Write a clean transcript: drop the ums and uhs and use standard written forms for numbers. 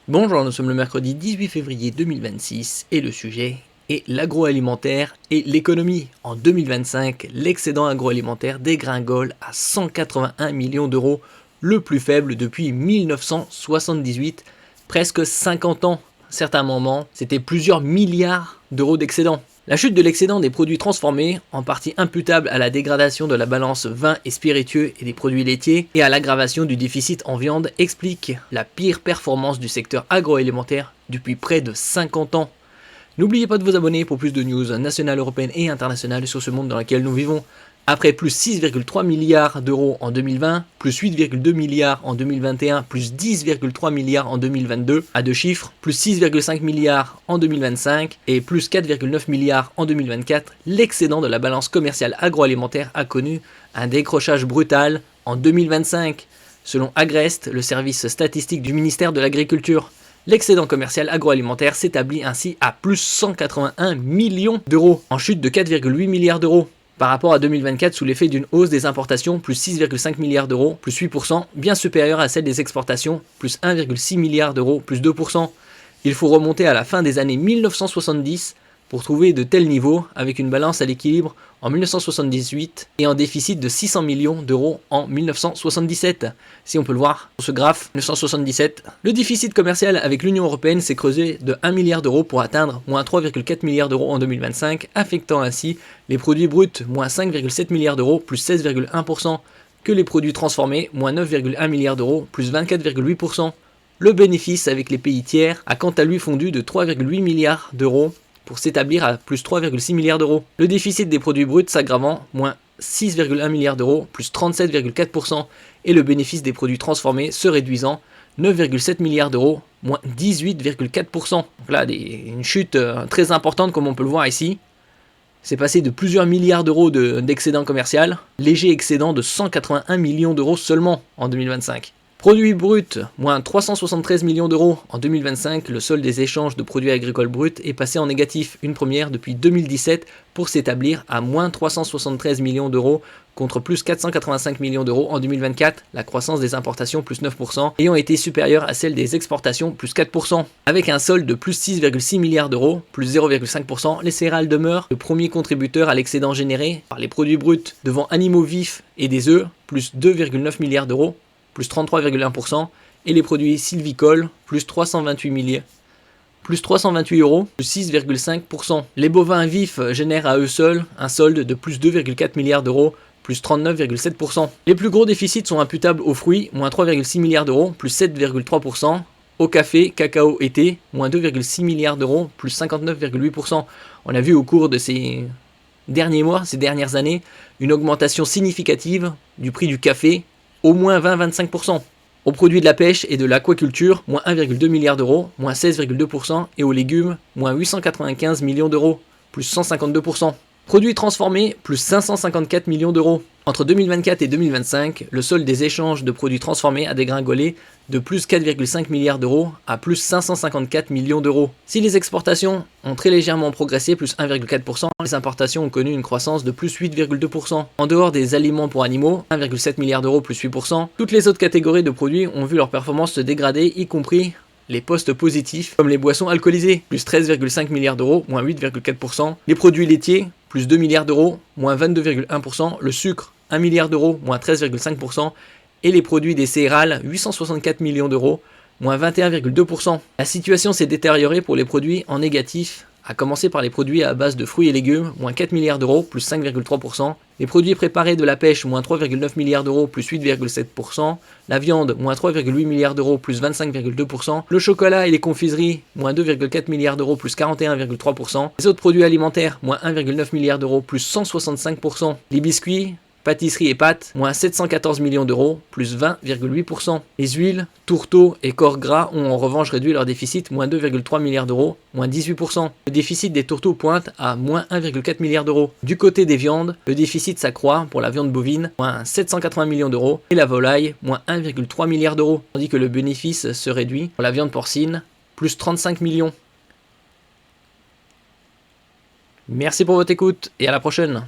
Bonjour, nous sommes le mercredi 18 février 2026 et le sujet est l'agroalimentaire et l'économie. En 2025, l'excédent agroalimentaire dégringole à 181 millions d'euros, le plus faible depuis 1978, presque 50 ans. À certains moments, c'était plusieurs milliards d'euros d'excédent. La chute de l'excédent des produits transformés, en partie imputable à la dégradation de la balance vin et spiritueux et des produits laitiers, et à l'aggravation du déficit en viande, explique la pire performance du secteur agroalimentaire depuis près de 50 ans. N'oubliez pas de vous abonner pour plus de news nationales, européennes et internationales sur ce monde dans lequel nous vivons. Après plus 6,3 milliards d'euros en 2020, plus 8,2 milliards en 2021, plus 10,3 milliards en 2022, à deux chiffres, plus 6,5 milliards en 2025 et plus 4,9 milliards en 2024, l'excédent de la balance commerciale agroalimentaire a connu un décrochage brutal en 2025. Selon Agrest, le service statistique du ministère de l'Agriculture, l'excédent commercial agroalimentaire s'établit ainsi à plus 181 millions d'euros, en chute de 4,8 milliards d'euros. Par rapport à 2024 sous l'effet d'une hausse des importations, plus 6,5 milliards d'euros, plus 8%, bien supérieure à celle des exportations, plus 1,6 milliard d'euros, plus 2%. Il faut remonter à la fin des années 1970 pour trouver de tels niveaux, avec une balance à l'équilibre en 1978 et un déficit de 600 millions d'euros en 1977. Si on peut le voir sur ce graphe, 1977, le déficit commercial avec l'Union Européenne s'est creusé de 1 milliard d'euros pour atteindre moins 3,4 milliards d'euros en 2025, affectant ainsi les produits bruts, moins 5,7 milliards d'euros, plus 16,1%, que les produits transformés, moins 9,1 milliards d'euros, plus 24,8%. Le bénéfice avec les pays tiers a quant à lui fondu de 3,8 milliards d'euros, pour s'établir à plus 3,6 milliards d'euros. Le déficit des produits bruts s'aggravant, moins 6,1 milliards d'euros, plus 37,4%, et le bénéfice des produits transformés se réduisant, 9,7 milliards d'euros, moins 18,4%. Donc là, une chute très importante comme on peut le voir ici. C'est passé de plusieurs milliards d'euros d'excédent commercial, léger excédent de 181 millions d'euros seulement en 2025. Produits bruts, moins 373 millions d'euros. En 2025, le solde des échanges de produits agricoles bruts est passé en négatif, une première depuis 2017, pour s'établir à moins 373 millions d'euros contre plus 485 millions d'euros en 2024, la croissance des importations plus 9%, ayant été supérieure à celle des exportations plus 4%. Avec un solde de plus 6,6 milliards d'euros, plus 0,5%, les céréales demeurent le premier contributeur à l'excédent généré par les produits bruts, devant animaux vifs et des œufs, plus 2,9 milliards d'euros, plus 33,1%, et les produits sylvicoles, plus 328 euros, plus 6,5%. Les bovins vifs génèrent à eux seuls un solde de plus 2,4 milliards d'euros, plus 39,7%. Les plus gros déficits sont imputables aux fruits, moins 3,6 milliards d'euros, plus 7,3%, au café, cacao et thé, moins 2,6 milliards d'euros, plus 59,8%. On a vu au cours de ces derniers mois, ces dernières années, une augmentation significative du prix du café, au moins 20-25%. Aux produits de la pêche et de l'aquaculture, moins 1,2 milliard d'euros, moins 16,2%, et aux légumes, moins 895 millions d'euros, plus 152%. Produits transformés, plus 554 millions d'euros. Entre 2024 et 2025, le solde des échanges de produits transformés a dégringolé de plus 4,5 milliards d'euros à plus 554 millions d'euros. Si les exportations ont très légèrement progressé, plus 1,4%, les importations ont connu une croissance de plus 8,2%. En dehors des aliments pour animaux, 1,7 milliard d'euros, plus 8%, toutes les autres catégories de produits ont vu leur performance se dégrader, y compris les postes positifs, comme les boissons alcoolisées, plus 13,5 milliards d'euros, moins 8,4%, les produits laitiers, plus 2 milliards d'euros, moins 22,1%, le sucre, 1 milliard d'euros, moins 13,5%, et les produits des céréales, 864 millions d'euros, moins 21,2%. La situation s'est détériorée pour les produits en négatif, à commencer par les produits à base de fruits et légumes, moins 4 milliards d'euros, plus 5,3%, les produits préparés de la pêche, moins 3,9 milliards d'euros, plus 8,7%, la viande, moins 3,8 milliards d'euros, plus 25,2%, le chocolat et les confiseries, moins 2,4 milliards d'euros, plus 41,3%, les autres produits alimentaires, moins 1,9 milliard d'euros, plus 165%, les biscuits, pâtisserie et pâtes, moins 714 millions d'euros, plus 20,8%. Les huiles, tourteaux et corps gras ont en revanche réduit leur déficit, moins 2,3 milliards d'euros, moins 18%. Le déficit des tourteaux pointe à moins 1,4 milliard d'euros. Du côté des viandes, le déficit s'accroît pour la viande bovine, moins 780 millions d'euros, et la volaille, moins 1,3 milliard d'euros, tandis que le bénéfice se réduit pour la viande porcine, plus 35 millions. Merci pour votre écoute et à la prochaine.